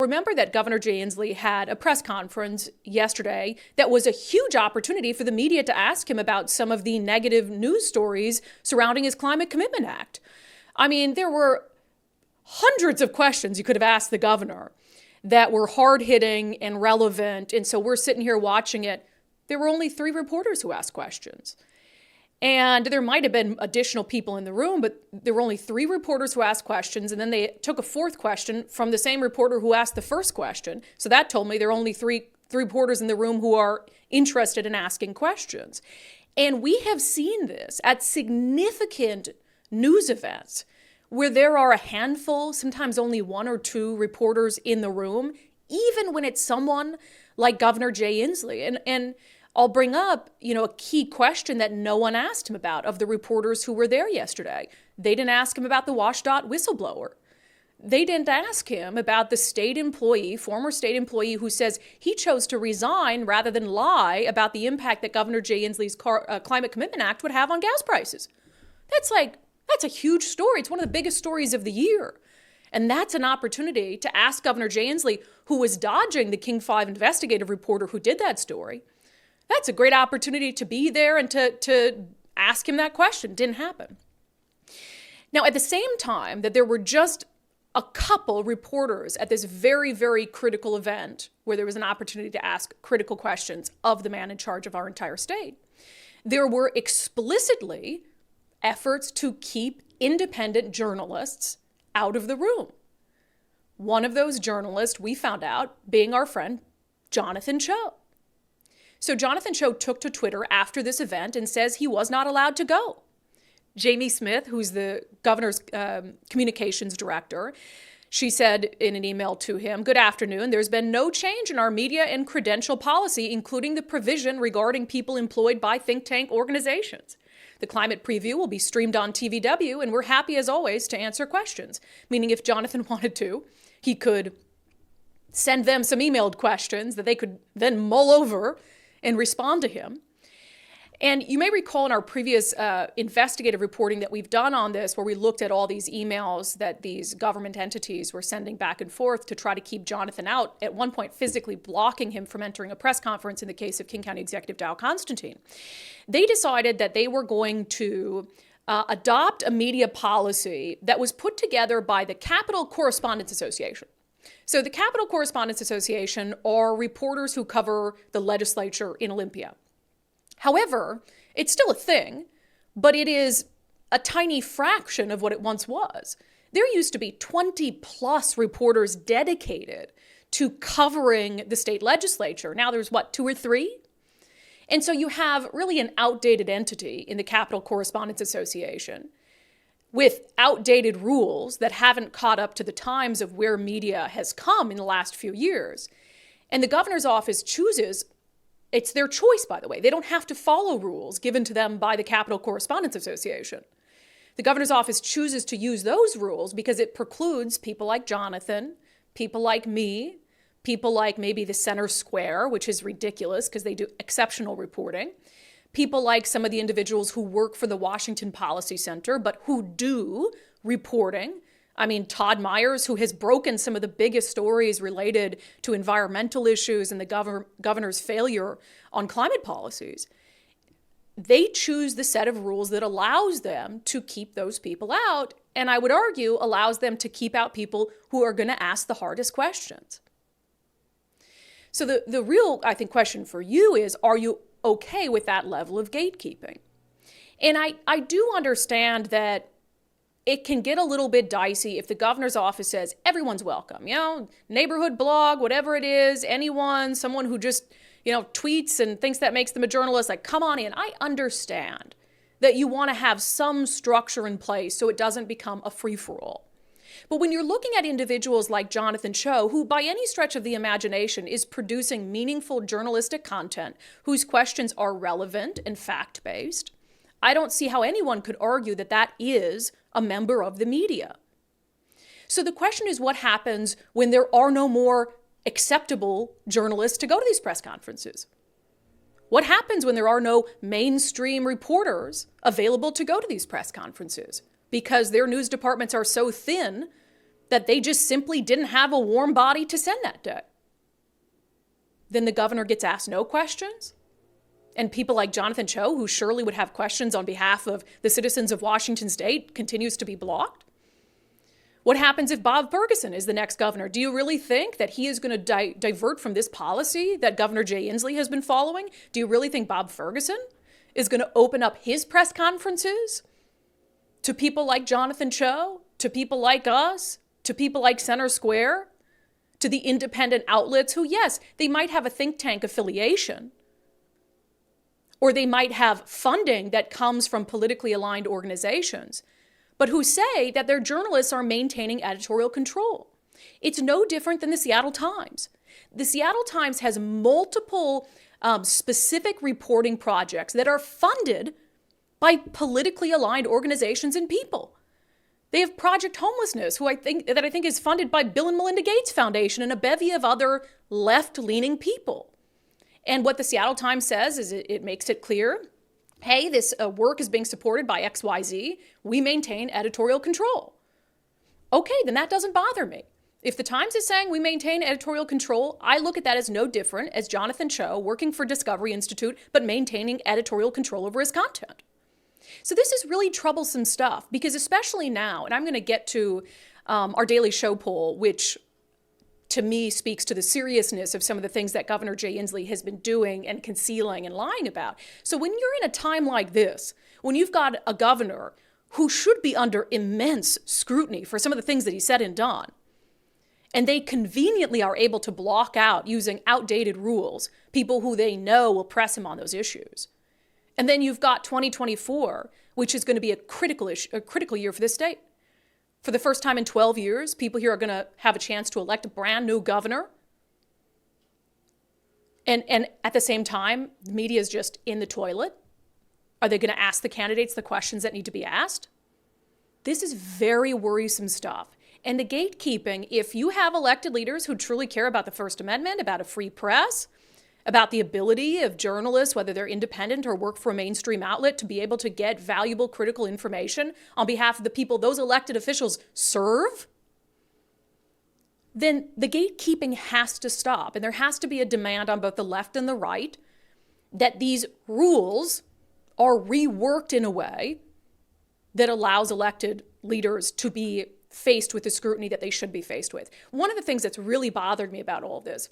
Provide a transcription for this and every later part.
Remember that Governor Jay Inslee had a press conference yesterday that was a huge opportunity for the media to ask him about some of the negative news stories surrounding his Climate Commitment Act. I mean, there were hundreds of questions you could have asked the governor that were hard-hitting and relevant, and so we're sitting here watching it. There were only 3 reporters who asked questions. And there might have been additional people in the room, but there were only 3 reporters who asked questions, and then they took a 4th question from the same reporter who asked the first question. So that told me there are only three reporters in the room who are interested in asking questions. And we have seen this at significant news events where there are a handful, sometimes only 1 or 2 reporters in the room, even when it's someone like Governor Jay Inslee. And I'll bring up, a key question that no one asked him about of the reporters who were there yesterday. They didn't ask him about the WSDOT whistleblower. They didn't ask him about the former state employee who says he chose to resign rather than lie about the impact that Governor Jay Inslee's Climate Commitment Act would have on gas prices. That's a huge story. It's one of the biggest stories of the year. And that's an opportunity to ask Governor Jay Inslee, who was dodging the King 5 investigative reporter who did that story. That's a great opportunity to be there and to ask him that question. Didn't happen. Now, at the same time that there were just a couple reporters at this very, very critical event where there was an opportunity to ask critical questions of the man in charge of our entire state, there were explicitly efforts to keep independent journalists out of the room. One of those journalists we found out being our friend Jonathan Cho. So Jonathan Cho took to Twitter after this event and says he was not allowed to go. Jamie Smith, who's the governor's communications director, she said in an email to him, "Good afternoon. There's been no change in our media and credential policy, including the provision regarding people employed by think tank organizations. The climate preview will be streamed on TVW, and we're happy as always to answer questions." Meaning if Jonathan wanted to, he could send them some emailed questions that they could then mull over and respond to him. And you may recall in our previous investigative reporting that we've done on this, where we looked at all these emails that these government entities were sending back and forth to try to keep Jonathan out, at one point physically blocking him from entering a press conference in the case of King County Executive Dow Constantine. They decided that they were going to adopt a media policy that was put together by the Capitol Correspondents Association. So the Capitol Correspondents Association are reporters who cover the legislature in Olympia. However, it's still a thing, but it is a tiny fraction of what it once was. There used to be 20 plus reporters dedicated to covering the state legislature. Now there's 2 or 3? And so you have really an outdated entity in the Capitol Correspondents Association with outdated rules that haven't caught up to the times of where media has come in the last few years. And the governor's office chooses, it's their choice, by the way. They don't have to follow rules given to them by the Capitol Correspondents Association. The governor's office chooses to use those rules because it precludes people like Jonathan, people like me, people like maybe the Center Square, which is ridiculous because they do exceptional reporting, people like some of the individuals who work for the Washington Policy Center, but who do reporting. I mean, Todd Myers, who has broken some of the biggest stories related to environmental issues and the governor's failure on climate policies. They choose the set of rules that allows them to keep those people out, and I would argue allows them to keep out people who are going to ask the hardest questions. So the real, I think, question for you is, are you okay with that level of gatekeeping? And I do understand that it can get a little bit dicey if the governor's office says everyone's welcome, neighborhood blog, whatever it is, someone who just, tweets and thinks that makes them a journalist, like, come on in. I understand that you want to have some structure in place so it doesn't become a free-for-all. But when you're looking at individuals like Jonathan Cho, who by any stretch of the imagination is producing meaningful journalistic content, whose questions are relevant and fact-based, I don't see how anyone could argue that that is a member of the media. So the question is, what happens when there are no more acceptable journalists to go to these press conferences? What happens when there are no mainstream reporters available to go to these press conferences because their news departments are so thin that they just simply didn't have a warm body to send that day. Then the governor gets asked no questions. And people like Jonathan Cho, who surely would have questions on behalf of the citizens of Washington state, continues to be blocked. What happens if Bob Ferguson is the next governor? Do you really think that he is going to divert from this policy that Governor Jay Inslee has been following? Do you really think Bob Ferguson is going to open up his press conferences to people like Jonathan Cho, to people like us, to people like Center Square, to the independent outlets who, yes, they might have a think tank affiliation, or they might have funding that comes from politically aligned organizations, but who say that their journalists are maintaining editorial control? It's no different than the Seattle Times. The Seattle Times has multiple specific reporting projects that are funded by politically aligned organizations and people. They have Project Homelessness, who I think is funded by Bill and Melinda Gates Foundation and a bevy of other left-leaning people. And what the Seattle Times says is it makes it clear, hey, this work is being supported by XYZ. We maintain editorial control. Okay, then that doesn't bother me. If the Times is saying we maintain editorial control, I look at that as no different as Jonathan Cho working for Discovery Institute, but maintaining editorial control over his content. So this is really troublesome stuff, because especially now, and I'm going to get to our daily show poll, which to me speaks to the seriousness of some of the things that Governor Jay Inslee has been doing and concealing and lying about. So when you're in a time like this, when you've got a governor who should be under immense scrutiny for some of the things that he said and done, and they conveniently are able to block out, using outdated rules, people who they know will press him on those issues. And then you've got 2024, which is going to be a critical year for this state. For the first time in 12 years, people here are going to have a chance to elect a brand new governor. And at the same time, the media is just in the toilet. Are they going to ask the candidates the questions that need to be asked? This is very worrisome stuff. And the gatekeeping, if you have elected leaders who truly care about the First Amendment, about a free press, about the ability of journalists, whether they're independent or work for a mainstream outlet, to be able to get valuable, critical information on behalf of the people those elected officials serve, then the gatekeeping has to stop. And there has to be a demand on both the left and the right that these rules are reworked in a way that allows elected leaders to be faced with the scrutiny that they should be faced with. One of the things that's really bothered me about all of this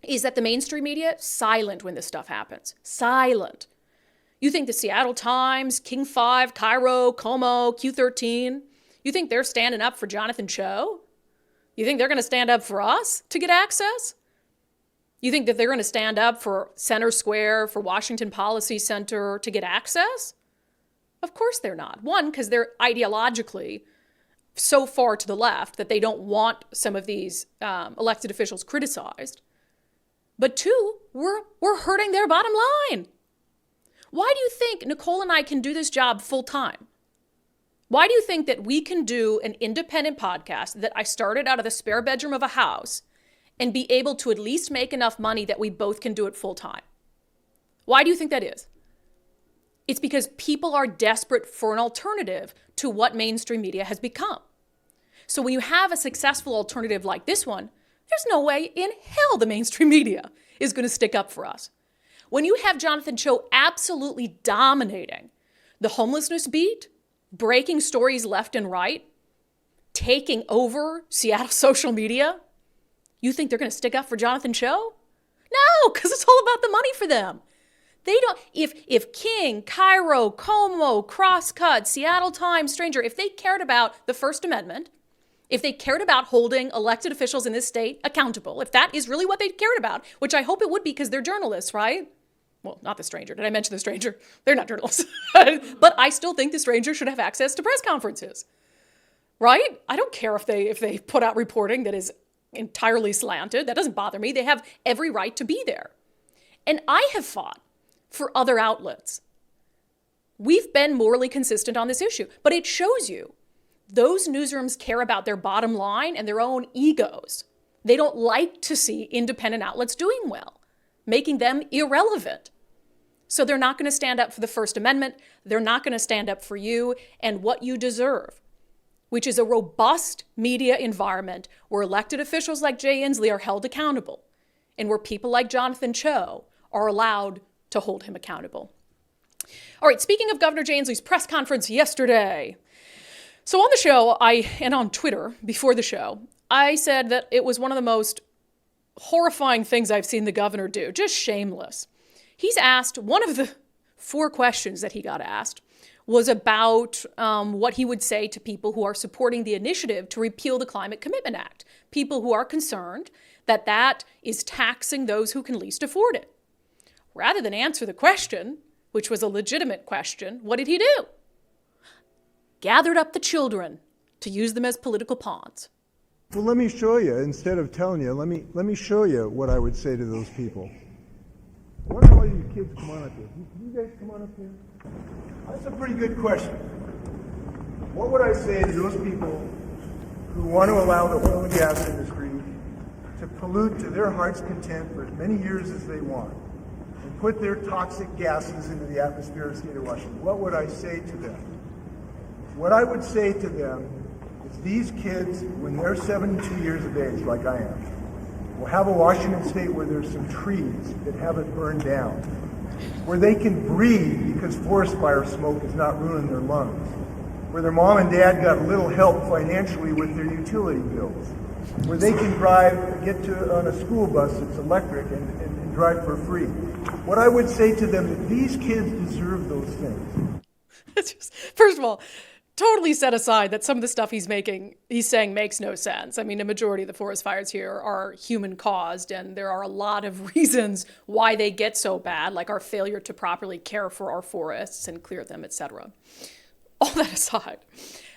is that the mainstream media, silent when this stuff happens. Silent. You think the Seattle Times, King 5, Cairo, Como, Q13, you think they're standing up for Jonathan Cho? You think they're going to stand up for us to get access? You think that they're going to stand up for Center Square, for Washington Policy Center to get access? Of course they're not. One, because they're ideologically so far to the left that they don't want some of these elected officials criticized. But two, we're hurting their bottom line. Why do you think Nicole and I can do this job full time? Why do you think that we can do an independent podcast that I started out of the spare bedroom of a house and be able to at least make enough money that we both can do it full time? Why do you think that is? It's because people are desperate for an alternative to what mainstream media has become. So when you have a successful alternative like this one, there's no way in hell the mainstream media is going to stick up for us. When you have Jonathan Cho absolutely dominating the homelessness beat, breaking stories left and right, taking over Seattle social media, you think they're going to stick up for Jonathan Cho? No, because it's all about the money for them. They don't, if King, Cairo, Como, Crosscut, Seattle Times, Stranger, if they cared about the First Amendment, if they cared about holding elected officials in this state accountable, if that is really what they cared about, which I hope it would be because they're journalists, right? Well, not the Stranger. Did I mention the Stranger? They're not journalists. But I still think the Stranger should have access to press conferences, right? I don't care if they put out reporting that is entirely slanted. That doesn't bother me. They have every right to be there. And I have fought for other outlets. We've been morally consistent on this issue, but it shows you those newsrooms care about their bottom line and their own egos. They don't like to see independent outlets doing well, making them irrelevant. So they're not going to stand up for the First Amendment. They're not going to stand up for you and what you deserve. which is a robust media environment where elected officials like Jay Inslee are held accountable and where people like Jonathan Cho are allowed to hold him accountable. All right, speaking of Governor Jay Inslee's press conference yesterday. So on the show, and on Twitter before the show, I said that it was one of the most horrifying things I've seen the governor do, just shameless. He's asked, one of the 4 questions that he got asked was about what he would say to people who are supporting the initiative to repeal the Climate Commitment Act, people who are concerned that that is taxing those who can least afford it. Rather than answer the question, which was a legitimate question, what did he do? Gathered up the children to use them as political pawns. Well, let me show you. Instead of telling you, let me show you what I would say to those people. Why don't all you kids come on up here? Can you guys come on up here? That's a pretty good question. What would I say to those people who want to allow the oil and gas industry to pollute to their heart's content for as many years as they want and put their toxic gases into the atmosphere of the state of Washington? What would I say to them? What I would say to them is these kids, when they're 72 years of age, like I am, will have a Washington state where there's some trees that haven't burned down, where they can breathe because forest fire smoke is not ruining their lungs, where their mom and dad got little help financially with their utility bills, where they can get on a school bus that's electric and drive for free. What I would say to them is these kids deserve those things. It's just, first of all, totally set aside that some of the stuff he's saying makes no sense. I mean, a majority of the forest fires here are human caused, and there are a lot of reasons why they get so bad, like our failure to properly care for our forests and clear them, etc. All that aside,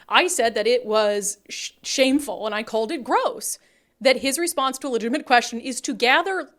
I said that it was shameful, and I called it gross, that his response to a legitimate question is to gather,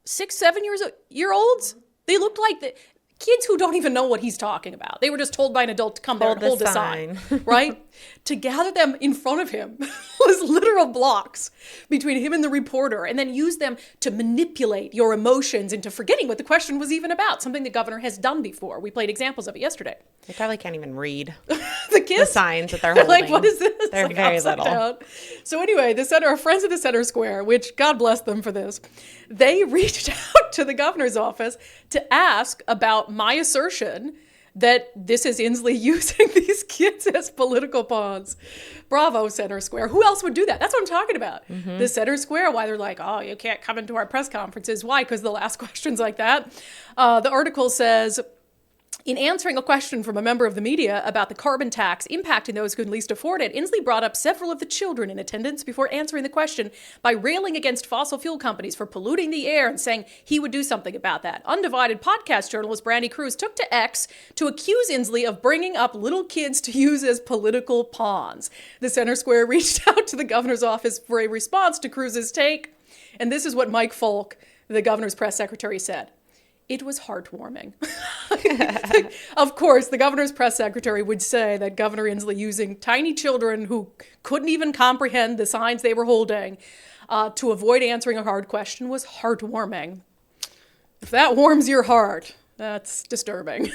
6, 7-year-olds? They looked like the kids who don't even know what he's talking about. They were just told by an adult to come there and hold a sign, right? To gather them in front of him was literal blocks between him and the reporter, and then use them to manipulate your emotions into forgetting what the question was even about, something the governor has done before. We played examples of it yesterday. They probably can't even read the kids? The signs that they're holding. Like, what is this? They're like very little. Down. So anyway, our friends at the Center Square, which God bless them for this, they reached out to the governor's office to ask about my assertion that this is Inslee using these kids as political pawns. Bravo, Center Square. Who else would do that? That's what I'm talking about. Mm-hmm. The Center Square, why they're like, oh, you can't come into our press conferences. Why? Because they'll ask questions like that. The article says, in answering a question from a member of the media about the carbon tax impacting those who can least afford it, Inslee brought up several of the children in attendance before answering the question by railing against fossil fuel companies for polluting the air and saying he would do something about that. Undivided podcast journalist Brandi Kruse took to X to accuse Inslee of bringing up little kids to use as political pawns. The Center Square reached out to the governor's office for a response to Kruse's take, and this is what Mike Folk, the governor's press secretary, said. It was heartwarming. Of course, the governor's press secretary would say that Governor Inslee using tiny children who couldn't even comprehend the signs they were holding to avoid answering a hard question was heartwarming. If that warms your heart, that's disturbing.